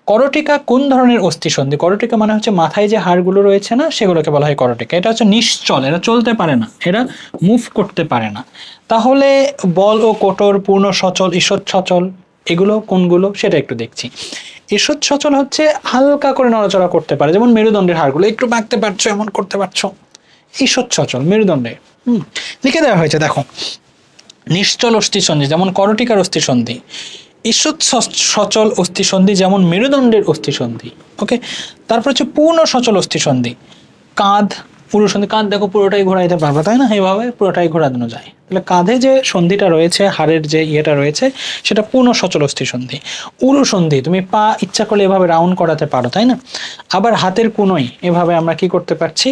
করটিকা কোন ধরনের অস্থিসন্ধি? করটিকা মানে হচ্ছে মাথায় যে হাড়গুলো রয়েছে না, সেগুলোকে বলা হয় করটিকা। এটা হচ্ছে নিশ্চল, এরা চলতে পারে না, এরা মুভ করতে পারে না। তাহলে বল ও কোটর, পূর্ণ সচল, ঈষৎ সচল, এগুলো কোনগুলো সেটা একটু দেখছি। ঈষৎ সচল হচ্ছে হালকা করে নড়াচড়া করতে পারে, যেমন মেরুদণ্ডের হাড়গুলো একটু বাঁকতে পারছো, এমন করতে পারছো, ঈষৎ সচল মেরুদণ্ডে। লিখে দেওয়া হয়েছে দেখো, নিশ্চল অস্থিসন্ধি যেমন করটিকার অস্থিসন্ধি, ঈষৎ সচল অস্থিসন্ধি যেমন মেরুদণ্ডের অস্থিসন্ধি। ওকে, তারপর হচ্ছে পূর্ণ সচল অস্থিসন্ধি, কাঁধ, পুরুষন্ধি। কাঁধ দেখো পুরোটাই ঘোরাইতে পারবে, তাই না? এইভাবে পুরোটাই ঘোরানো যায়। তাহলে কাঁধে যে সন্ধিটা রয়েছে, হাড়ের যে ইয়েটা রয়েছে, সেটা পূর্ণ সচল অস্থিসন্ধি। উরুসন্ধি, তুমি পা ইচ্ছা করলে এভাবে রাউন্ড করাতে পারো, তাই না? আবার হাতের কোনোই এভাবে আমরা কি করতে পারছি?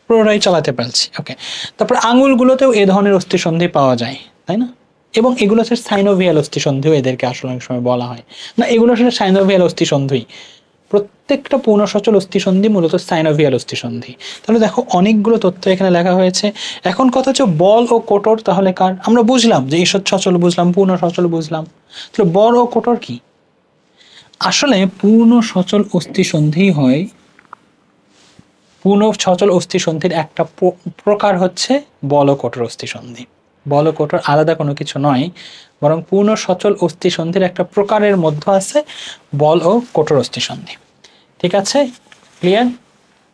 পুরোটাই চালাতে পারছি। ওকে, তারপর আঙুলগুলোতেও এ ধরনের অস্থিসন্ধি পাওয়া যায়, তাই না? এবং এগুলো হচ্ছে সাইনোভিয়াল অস্থিসন্ধিও এদেরকে আসলে অনেক সময় বলা হয় না, এগুলো আসলে সাইনোভিয়াল অস্থিসন্ধি। প্রত্যেকটা পূর্ণ সচল অস্থিসন্ধি মূলত সাইনোভিয়াল অস্থিসন্ধি। তাহলে দেখো অনেকগুলো তথ্য এখানে লেখা হয়েছে। এখন কথা হচ্ছে বল ও কোটর, তাহলে কার? আমরা বুঝলাম যে ঈষৎ সচল বুঝলাম, পূর্ণ সচল বুঝলাম, তাহলে বল ও কোটর কি? আসলে পূর্ণ সচল অস্থিসন্ধি হয়, পূর্ণ সচল অস্থিসন্ধির একটা প্রকার হচ্ছে বল ও কোটর অস্থিসন্ধি। বল ও কোটর আলাদা কোনো কিছু নয়, বরং পূর্ণ সচল অস্থিসন্ধির একটা প্রকারের মধ্যে আছে বল ও কোটর অস্থিসন্ধি। ঠিক আছে, ক্লিয়ার?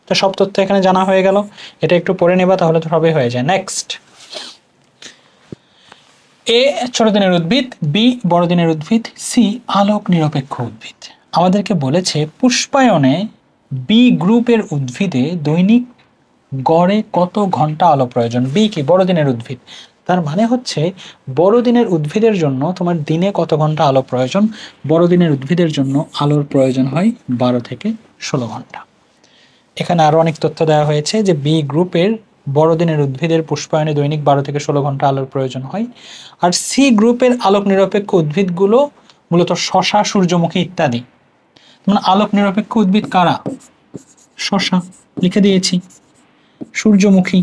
তো সব তথ্য এখানে জানা হয়ে গেল, এটা একটু পড়ে নেবা তাহলে তো সবই হয়ে যায়। নেক্সট, এ ছোট দিনের উদ্ভিদ, বি বড় দিনের উদ্ভিদ, সি আলোক নিরপেক্ষ উদ্ভিদ। আমাদেরকে বলেছে পুষ্পায়নে বি গ্রুপের উদ্ভিদে দৈনিক গড়ে কত ঘন্টা আলো প্রয়োজন? বি কি? বড় দিনের উদ্ভিদ। তার মানে হচ্ছে বড় দিনের উদ্ভিদের জন্য তোমার দিনে কত ঘন্টা আলো প্রয়োজন? বড় দিনের উদ্ভিদের জন্য আলোর প্রয়োজন হয় 12 থেকে 16 ঘন্টা। এখানে আরো অনেক তথ্য দেওয়া হয়েছে যে বি গ্রুপের বড় দিনের উদ্ভিদের পুষ্পায়নে দৈনিক 12 থেকে 16 ঘন্টা আলোর প্রয়োজন হয়। আর সি গ্রুপের আলোক নিরপেক্ষ উদ্ভিদগুলো মূলত শশা, সূর্যমুখী ইত্যাদি। মানে আলোক নিরপেক্ষ উদ্ভিদ কারা? শশা, লিখে দিয়েছি, সূর্যমুখী।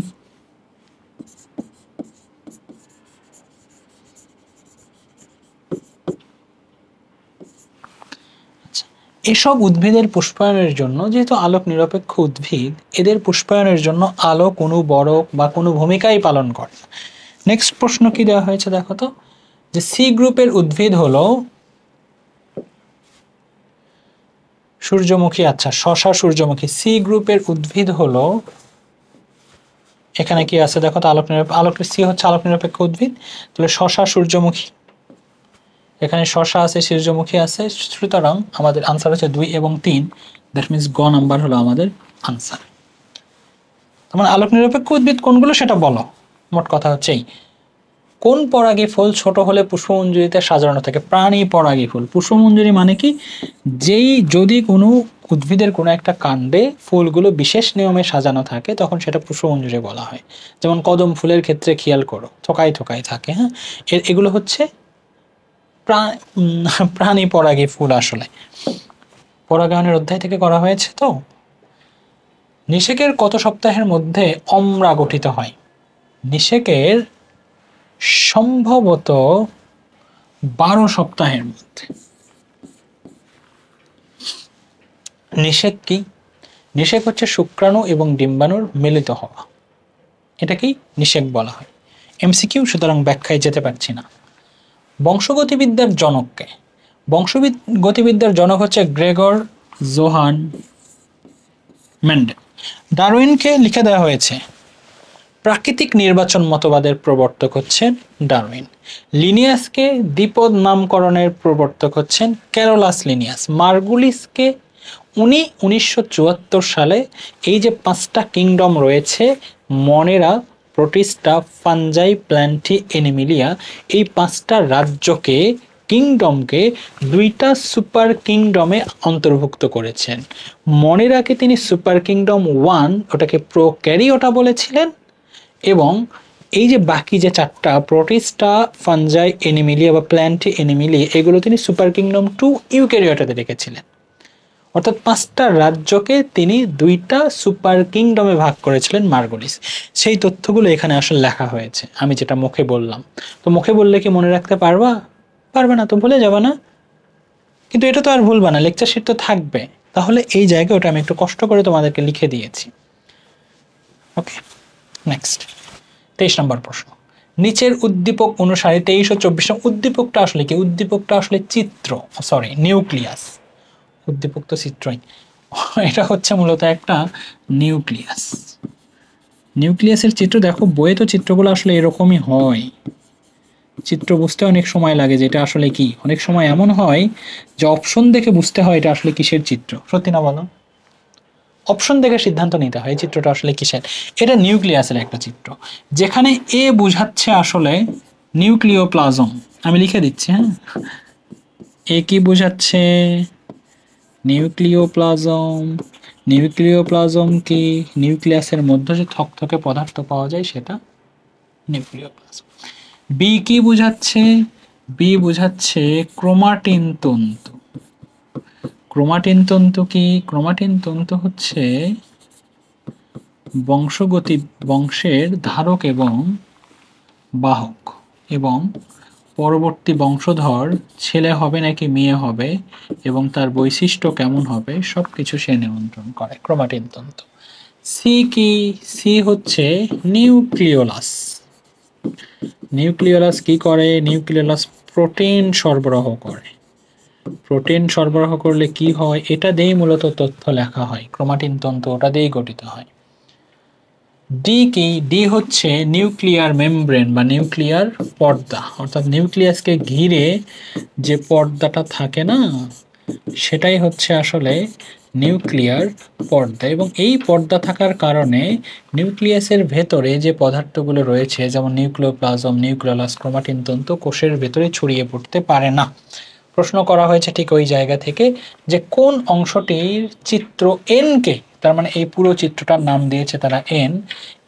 এসব উদ্ভিদের পুষ্পায়নের জন্য, যেহেতু আলোক নিরপেক্ষ উদ্ভিদ, এদের পুষ্পায়নের জন্য আলো কোনো বড় বা কোনো ভূমিকাই পালন করে না। নেক্সট প্রশ্ন কি দেওয়া হয়েছে দেখো তো, যে সি গ্রুপের উদ্ভিদ হলো সূর্যমুখী। আচ্ছা, শশা, সূর্যমুখী। সি গ্রুপের উদ্ভিদ হলো, এখানে কি আছে দেখো তো, আলোক সি হচ্ছে আলোক নিরপেক্ষ উদ্ভিদ, তাহলে শশা, সূর্যমুখী। এখানে শশা আছে, সূর্যমুখী আছে, সুতরাং আমাদের আনসার হচ্ছে 2 এবং 3। দ্যাট মিনস গ নাম্বার হলো আমাদের আনসার। তোমার আলোক নিরপেক্ষ উদ্ভিদ কোনগুলো সেটা বলো। মোট কথা হচ্ছে এই, কোন পরাগী ফুল ছোট হলে পুষ্পমঞ্জুরিতে সাজানো থাকে? প্রাণী পরাগী ফুল। পুষ্পমঞ্জুরি মানে কি? যদি কোনো উদ্ভিদের কোনো একটা কাণ্ডে ফুলগুলো বিশেষ নিয়মে সাজানো থাকে তখন সেটা পুষ্পমঞ্জুরি বলা হয়। যেমন কদম ফুলের ক্ষেত্রে খেয়াল করো, থোকায় থোকায় থাকে। হ্যাঁ, এগুলো হচ্ছে প্রাণী পরাগী ফুল। আসলে পরাগায়নের অধ্যায় থেকে করা হয়েছে তো। নিষেকের কত সপ্তাহের মধ্যে অম্রা গঠিত হয়? নিষেকের সম্ভবত 12 সপ্তাহের মধ্যে। নিষেক কি? নিষেক হচ্ছে শুক্রাণু এবং ডিম্বাণুর মিলিত হওয়া, এটাকেই নিষেক বলা হয়। এমসিকিউ, সুতরাং ব্যাখ্যায় যেতে পারছি না। বংশগতিবিদ্যার জনককে? বংশগতিবিদ্যার জনক হচ্ছে গ্রেগর জোহান মেন্ডেল। ডারউইনকে লিখে দেওয়া হয়েছে প্রাকৃতিক নির্বাচন মতবাদের প্রবর্তক হচ্ছেন ডারউইন। লিনিয়াসকে দ্বিপদ নামকরণের প্রবর্তক হচ্ছেন ক্যারোলাস লিনিয়াস। মার্গুলিসকে উনি 1974 সালে এই যে 5টা কিংডম রয়েছে, মনেরা, প্রোটিস্টা, ফানজাই, প্ল্যান্টি, এনিমিলিয়া, এই 5টা রাজ্যকে, কিংডমকে 2টা সুপার কিংডমে অন্তর্ভুক্ত করেছেন। মনেরাকে তিনি সুপার কিংডম 1, ওটাকে প্রোক্যারিওটা বলেছিলেন, এবং এই যে বাকি যে 4টা প্রোটিস্টা, ফানজাই, এনিমিলিয়া বা প্ল্যান্টি, এনিমিলি, এগুলো তিনি সুপার কিংডম 2 ইউক্যারিওটাতে রেখেছিলেন। অর্থাৎ 5টা রাজ্যকে তিনি 2টা সুপার কিংডমে ভাগ করেছিলেন মার্গুলিস। সেই তথ্যগুলো এখানে আসলে লেখা হয়েছে, আমি যেটা মুখে বললাম। তো মুখে বললে কি মনে রাখতে পারবা? পারবে না, তো ভুলে যাবে না। কিন্তু এটা তো আর ভুলবা না, লেকচার শিট তো থাকবে। তাহলে এই জায়গায় ওটা আমি একটু কষ্ট করে তোমাদেরকে লিখে দিয়েছি। ওকে, নেক্সট 23 নম্বর প্রশ্ন। নিচের উদ্দীপক অনুসারে 23 ও 24 উদ্দীপকটা আসলে কি? উদ্দীপকটা আসলে চিত্র, সরি নিউক্লিয়াস। উদ্দীপক তো চিত্রই, এটা হচ্ছে মূলত একটা নিউক্লিয়াস। নিউক্লিয়াসের চিত্র দেখো, বইয়ে তো চিত্রগুলো আসলে এরকমই হয়। চিত্র বুঝতে অনেক সময় লাগে যে এটা আসলে কি। অনেক সময় এমন হয় যে অপশন দেখে বুঝতে হয় এটা আসলে কিসের চিত্র। সত্যি না বলো? অপশন দেখে সিদ্ধান্ত নিতে হয় চিত্রটা আসলে কিসের। এটা নিউক্লিয়াসের একটা চিত্র, যেখানে এ বোঝাচ্ছে আসলে নিউক্লিওপ্লাজম। আমি লিখে দিচ্ছি, হ্যাঁ। এ কি বোঝাচ্ছে? নিউক্লিওপ্লাজম। নিউক্লিওপ্লাজম কি? নিউক্লিয়াসের মধ্যে যে থকথকে পদার্থ পাওয়া যায় সেটা নিউক্লিওপ্লাজম। বি কি বোঝাচ্ছে? বি বোঝাচ্ছে ক্রোমাটিন তন্তু। ক্রোমাটিন তন্তু কি? ক্রোমাটিন তন্তু হচ্ছে বংশগতি, বংশের ধারক এবং বাহক, এবং পরবর্তী বংশধর ছেলে হবে নাকি মেয়ে হবে এবং তার বৈশিষ্ট্য কেমন হবে সব কিছু সে নিয়ন্ত্রণ করে, ক্রোমাটিন তন্তু। সি কি? সি হচ্ছে নিউক্লিওলাস। নিউক্লিওলাস কি করে? নিউক্লিওলাস প্রোটিন সরবরাহ করে। প্রোটিন সরবরাহ করলে কি হয় এটা দিয়েই মূলত তথ্য লেখা হয়, ক্রোমাটিন তন্তু ওটা দিয়েই গঠিত হয়। ডি কি? ডি হচ্ছে নিউক্লিয়ার মেমব্রেন বা নিউক্লিয়ার পর্দা, অর্থাৎ নিউক্লিয়াসকে ঘিরে যে পর্দাটা থাকে না, সেটাই হচ্ছে আসলে নিউক্লিয়ার পর্দা। এবং এই পর্দা থাকার কারণে নিউক্লিয়াসের ভেতরে যে পদার্থগুলো রয়েছে, যেমন নিউক্লিওপ্লাজম, নিউক্লিওলাস, ক্রোমাটিন তন্তু, কোষের ভেতরে ছড়িয়ে পড়তে পারে না। প্রশ্ন করা হয়েছে ঠিক ওই জায়গা থেকে যে কোন অংশটির চিত্র এন কে, তার মানে এই পুরো চিত্রটার নাম দিয়েছে তারা এন,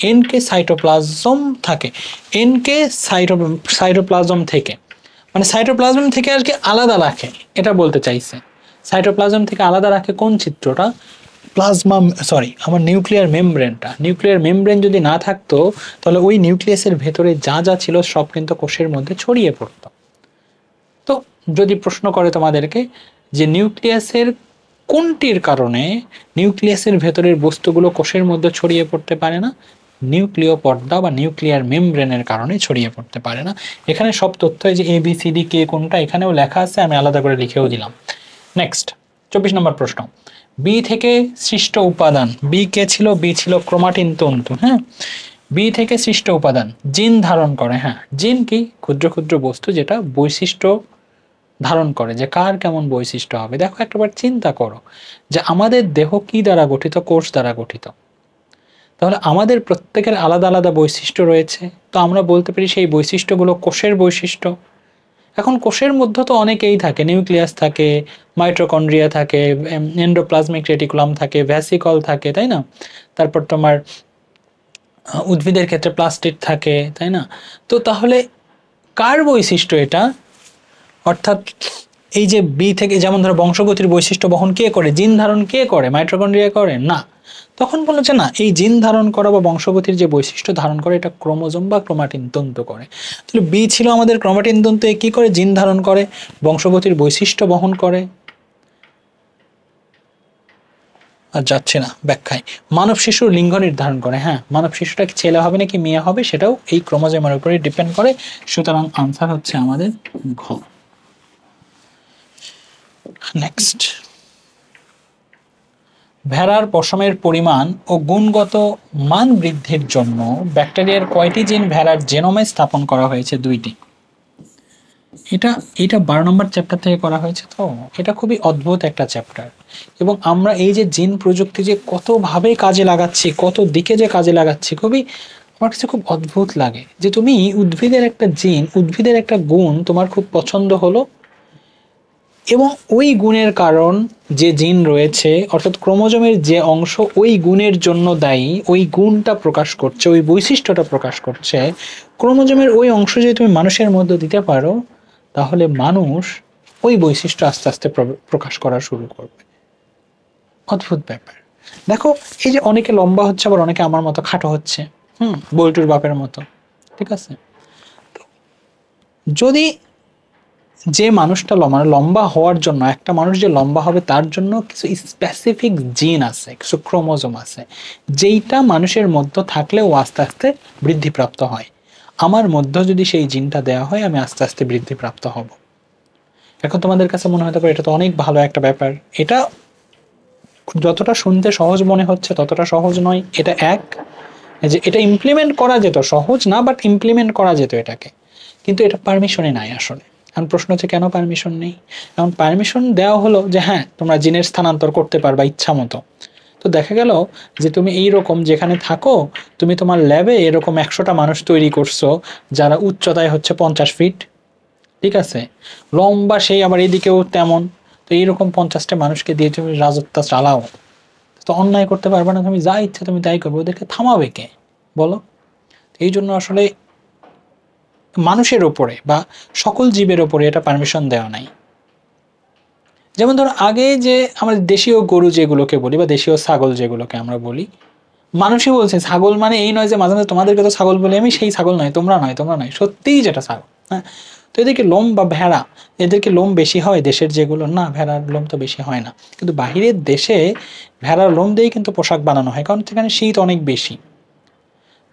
এন কে সাইটোপ্লাজম থাকে, এন কে সাইটোপ্লাজম থেকে, মানে সাইটোপ্লাজম থেকে আর কি আলাদা রাখে, এটা বলতে চাইছে। সাইটোপ্লাজম থেকে আলাদা রাখে কোন চিত্রটা? প্লাজমা, সরি আমার নিউক্লিয়ার মেমব্রেনটা। নিউক্লিয়ার মেমব্রেন যদি না থাকতো তাহলে ওই নিউক্লিয়াসের ভেতরে যা যা ছিল সব কিন্তু কোষের মধ্যে ছড়িয়ে পড়তো। তো যদি প্রশ্ন করে তোমাদেরকে যে নিউক্লিয়াসের কোনটির কারণে নিউক্লিয়াসের ভেতরের বস্তুগুলো কোষের মধ্যে ছড়িয়ে পড়তে পারে না? নিউক্লিয় পর্দা বা নিউক্লিয়ার মেমব্রেনের কারণে ছড়িয়ে পড়তে পারে না। এখানে সব তথ্য যে এ বি সি ডি কে কোনটা এখানেও লেখা আছে, আমি আলাদা করে লিখেও দিলাম। নেক্সট 24 নম্বর প্রশ্ন। বি থেকে সৃষ্ট উপাদান। বি কে ছিল? বি ছিল ক্রোমাটিন তন্তু, হ্যাঁ। বি থেকে সৃষ্ট উপাদান জিন ধারণ করে, হ্যাঁ। জিন কি? ক্ষুদ্র ক্ষুদ্র বস্তু যেটা বৈশিষ্ট্য ধারণ করে, যে কার কেমন বৈশিষ্ট্য হবে। দেখো একবার চিন্তা করো যে আমাদের দেহ কি দ্বারা গঠিত? কোষ দ্বারা গঠিত। তাহলে আমাদের প্রত্যেকের আলাদা আলাদা বৈশিষ্ট্য রয়েছে, তো আমরা বলতে পারি সেই বৈশিষ্ট্যগুলো কোষের বৈশিষ্ট্য। এখন কোষের মধ্যে তো অনেকেই থাকে, নিউক্লিয়াস থাকে, মাইটোকন্ড্রিয়া থাকে, এন্ডোপ্লাজমিক রেটিকুলাম থাকে, ভ্যাসিকল থাকে, তাই না? তারপর তোমার উদ্ভিদের ক্ষেত্রে প্লাস্টিড থাকে, তাই না? তো তাহলে কার বৈশিষ্ট্য এটা? অর্থাৎ এই যে বি থেকে, যেমন ধরো বংশগতির বৈশিষ্ট্য বহন কে করে? জিন ধারণ কে করে? মাইটোকন্ড্রিয়া করে না। তখন বলো যে না, এই জিন ধারণ করা বা বংশগতির যে বৈশিষ্ট্য ধারণ করে এটা ক্রোমোজোম বা ক্রোমাটিন তন্তু করে। তাহলে বি ছিল আমাদের ক্রোমাটিন তন্তু, এ কি করে? জিন ধারণ করে, বংশগতির বৈশিষ্ট্য বহন করে। আর যাচ্ছে না ব্যাখ্যায়। মানব শিশুর লিঙ্গ নির্ধারণ করে, হ্যাঁ। মানব শিশুটা কি ছেলে হবে নাকি মেয়ে হবে সেটাও এই ক্রোমোজোমের উপরে ডিপেন্ড করে। সুতরাং আনসার হচ্ছে আমাদের ঘ। নেক্সট, ভেড়ার পশমের পরিমাণ ও গুণগত মান বৃদ্ধির জন্য ব্যাকটেরিয়ার কয়টি জিন ভেড়ার জেনোমে স্থাপন করা হয়েছে? 2টি। এটা এটা 12 নম্বর চ্যাপ্টার থেকে করা হয়েছে। তো এটা খুবই অদ্ভুত একটা চ্যাপ্টার, এবং আমরা এই যে জিন প্রযুক্তি যে কতভাবে কাজে লাগাচ্ছি, কত দিকে যে কাজে লাগাচ্ছি, খুবই আমার কাছে খুব অদ্ভুত লাগে যে তুমি উদ্ভিদের একটা জিন, উদ্ভিদের একটা গুণ তোমার খুব পছন্দ হলো, এবং ওই গুণের কারণ যে জিন রয়েছে অর্থাৎ ক্রোমোজোমের যে অংশ ওই গুণের জন্য দায়ী, ওই গুণটা প্রকাশ করছে, ওই বৈশিষ্ট্যটা প্রকাশ করছে, ক্রোমোজোমের ওই অংশ যদি তুমি মানুষের মধ্যে দিতে পারো, তাহলে মানুষ ওই বৈশিষ্ট্য আস্তে আস্তে প্রকাশ করা শুরু করবে। অদ্ভুত ব্যাপার। দেখো এই যে অনেকে লম্বা হচ্ছে, আবার অনেকে আমার মতো খাটো হচ্ছে, বল্টুর বাপের মতো, ঠিক আছে? যদি যে মানুষটা মানে লম্বা হওয়ার জন্য, একটা মানুষ যে লম্বা হবে তার জন্য কিছু স্পেসিফিক জিন আছে, কিছু ক্রোমোজোম আছে, যেইটা মানুষের মধ্যে থাকলে ও আস্তে আস্তে বৃদ্ধিপ্রাপ্ত হয়। আমার মধ্যে যদি সেই জিনটা দেওয়া হয়, আমি আস্তে আস্তে বৃদ্ধিপ্রাপ্ত হব। এখন তোমাদের কাছে মনে হতে পারে এটা তো অনেক ভালো একটা ব্যাপার, এটা যতটা শুনতে সহজ মনে হচ্ছে ততটা সহজ নয়। এটা যে এটা ইমপ্লিমেন্ট করা যেত, সহজ না বাট ইমপ্লিমেন্ট করা যেত এটাকে, কিন্তু এটা পারমিশনে নাই আসলে। এখন প্রশ্ন হচ্ছে কেন পারমিশন নেই? এখন পারমিশন দেওয়া হলো যে হ্যাঁ তোমরা জিনের স্থানান্তর করতে পারবা ইচ্ছা মতো। তো দেখা গেল যে তুমি এইরকম যেখানে থাকো, তুমি তোমার ল্যাবে এরকম 100টা মানুষ তৈরি করছো যারা উচ্চতায় হচ্ছে 50 ফিট, ঠিক আছে, লম্বা সেই আবার এদিকেও তেমন, তো এইরকম 50টা মানুষকে দিয়ে তুমি রাজত্ব চালাও, তো অন্যায় করতে পারবে না, তুমি যা ইচ্ছা তুমি তাই করবে, ওদেরকে থামাবে কে বলো? এই জন্য আসলে মানুষের ওপরে বা সকল জীবের ওপরে এটা পারমিশন দেওয়া নাই। যেমন ধরো আগে যে আমাদের দেশীয় গরু যেগুলোকে বলি বা দেশীয় ছাগল যেগুলোকে আমরা বলি, মানুষই বলছে ছাগল মানে এই নয় যে মাঝে মাঝে তোমাদেরকে তো ছাগল বলি আমি, সেই ছাগল নয়, তোমরা নয়, সত্যিই যেটা ছাগল। হ্যাঁ, তো এদেরকে লোম বা ভেড়া, এদেরকে লোম বেশি হয় দেশের যেগুলো, না ভেড়ার লোম তো বেশি হয় না, কিন্তু বাহিরের দেশে ভেড়ার লোম দিয়েই কিন্তু পোশাক বানানো হয়, কারণ সেখানে শীত অনেক বেশি।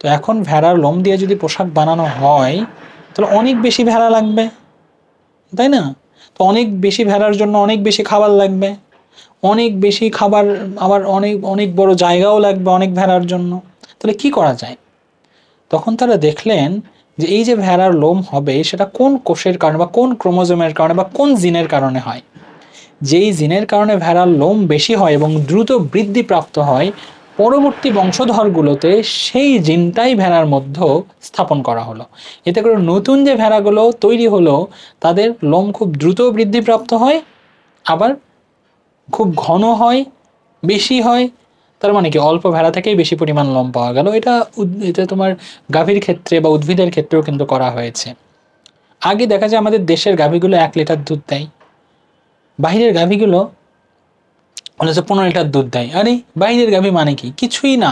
তো এখন ভেড়ার লোম দিয়ে যদি পোশাক বানানো হয় তাহলে অনেক বেশি ভেড়া লাগবে, তাই না? তো অনেক বেশি ভেড়ার জন্য অনেক বেশি খাবার লাগবে, অনেক বেশি খাবার, আবার অনেক অনেক বড় জায়গাও লাগবে অনেক ভেড়ার জন্য। তাহলে কি করা যায়? তখন তারা দেখলেন যে এই যে ভেড়ার লোম হবে সেটা কোন কোষের কারণে বা কোন ক্রোমোজোমের কারণে বা কোন জিনের কারণে হয়। যেই জিনের কারণে ভেড়ার লোম বেশি হয় এবং দ্রুত বৃদ্ধিপ্রাপ্ত হয়, পরবর্তী বংশধরগুলোতে সেই জিনটাই ভেড়ার মধ্যে স্থাপন করা হলো। এতে করে নতুন যে ভেড়াগুলো তৈরি হলো তাদের লোম খুব দ্রুত বৃদ্ধিপ্রাপ্ত হয়, আবার খুব ঘন হয়, বেশি হয়। তার মানে কি অল্প ভেড়া থেকেই বেশি পরিমাণ লোম পাওয়া গেল। এটা তোমার গাভীর ক্ষেত্রে বা উদ্ভিদের ক্ষেত্রেও কিন্তু করা হয়েছে। আগে দেখা যায় আমাদের দেশের গাভীগুলো 1 লিটার দুধ দেয়, বাহিরের গাভীগুলো 15 লিটার দুধ দেয়। আরে বাইরের গাভী মানে কি? কিছুই না।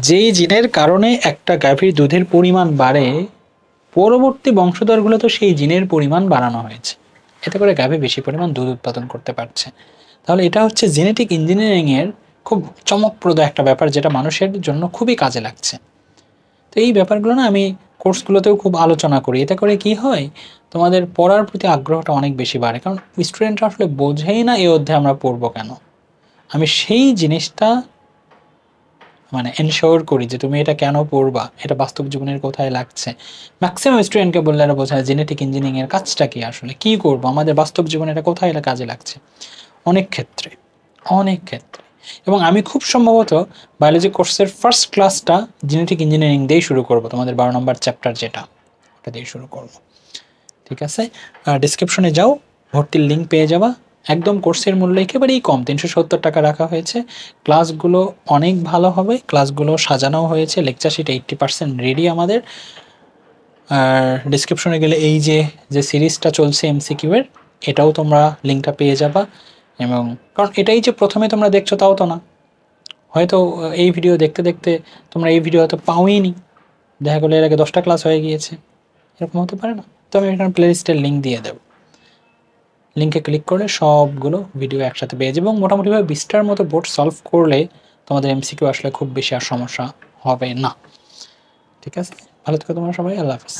যেই জিনের কারণে একটা গাভীর দুধের পরিমাণ বাড়ে, পরবর্তী বংশধরগুলো তো সেই জিনের পরিমাণ বাড়ানো হয়েছে, এতে করে গাভী বেশি পরিমাণ দুধ উৎপাদন করতে পারছে। তাহলে এটা হচ্ছে জেনেটিক ইঞ্জিনিয়ারিং এর খুব চমকপ্রদ একটা ব্যাপার, যেটা মানুষের জন্য খুবই কাজে লাগছে। তো এই ব্যাপারগুলো না আমি কোর্সগুলোতেও খুব আলোচনা করি। এতে করে কি হয়, তোমাদের পড়ার প্রতি আগ্রহটা অনেক বেশি বাড়ে, কারণ স্টুডেন্টরা আসলে বোঝেই না এই অধ্যায়ে আমরা পড়বো কেন। আমি সেই জিনিসটা মানে এনশিওর করি যে তুমি এটা কেন পড়বা, এটা বাস্তব জীবনের কোথায় লাগছে। ম্যাক্সিমাম স্টুডেন্টকে বললে এরা বোঝায় জেনেটিক ইঞ্জিনিয়ারিং এর কাজটা কি, আসলে কি করবো, আমাদের বাস্তব জীবনে এটা কোথায় কাজে লাগছে। অনেক ক্ষেত্রে, অনেক ক্ষেত্রে। এবং আমি খুব সম্ভবত বায়োলজি কোর্সের ফার্স্ট ক্লাসটা জেনেটিক ইঞ্জিনিয়ারিং দিয়েই শুরু করব, তোমাদের 12 নম্বর চ্যাপ্টার যেটা, ওটা দিয়ে শুরু করব। ঠিক আছে, ডিসক্রিপশনে যাও, ভর্তির লিঙ্ক পেয়ে যাবা। একদম কোর্সের মূল্য একেবারেই কম, 370 টাকা রাখা হয়েছে। ক্লাসগুলো অনেক ভালো হবে, ক্লাসগুলো সাজানো হয়েছে, লেকচার শিট 80% রেডি আমাদের। আর ডিসক্রিপশনে গেলে এই যে সিরিজটা চলছে এমসিকিউ এর, এটাও তোমরা লিঙ্কটা পেয়ে যাবা। এবং কারণ এটাই যে প্রথমে তোমরা দেখছো তাও তো না, হয়তো এই ভিডিও দেখতে দেখতে তোমরা এই ভিডিও হয়তো পাওই নি, দেখা গেলো এর আগে 10টা ক্লাস হয়ে গিয়েছে, এরকম হতে পারে না? তো আমি এখানে প্লেলিস্টের লিঙ্ক দিয়ে দেবো, লিঙ্কে ক্লিক করলে সবগুলো ভিডিও একসাথে পেয়ে যাবে। এবং মোটামুটিভাবে 20টার মতো বোর্ড সলভ করলে তোমাদের এমসিকিউ আসলে খুব বেশি আর সমস্যা হবে না। ঠিক আছে, ভালো থেকো তোমরা সবাই, আল্লাহ হাফেজ।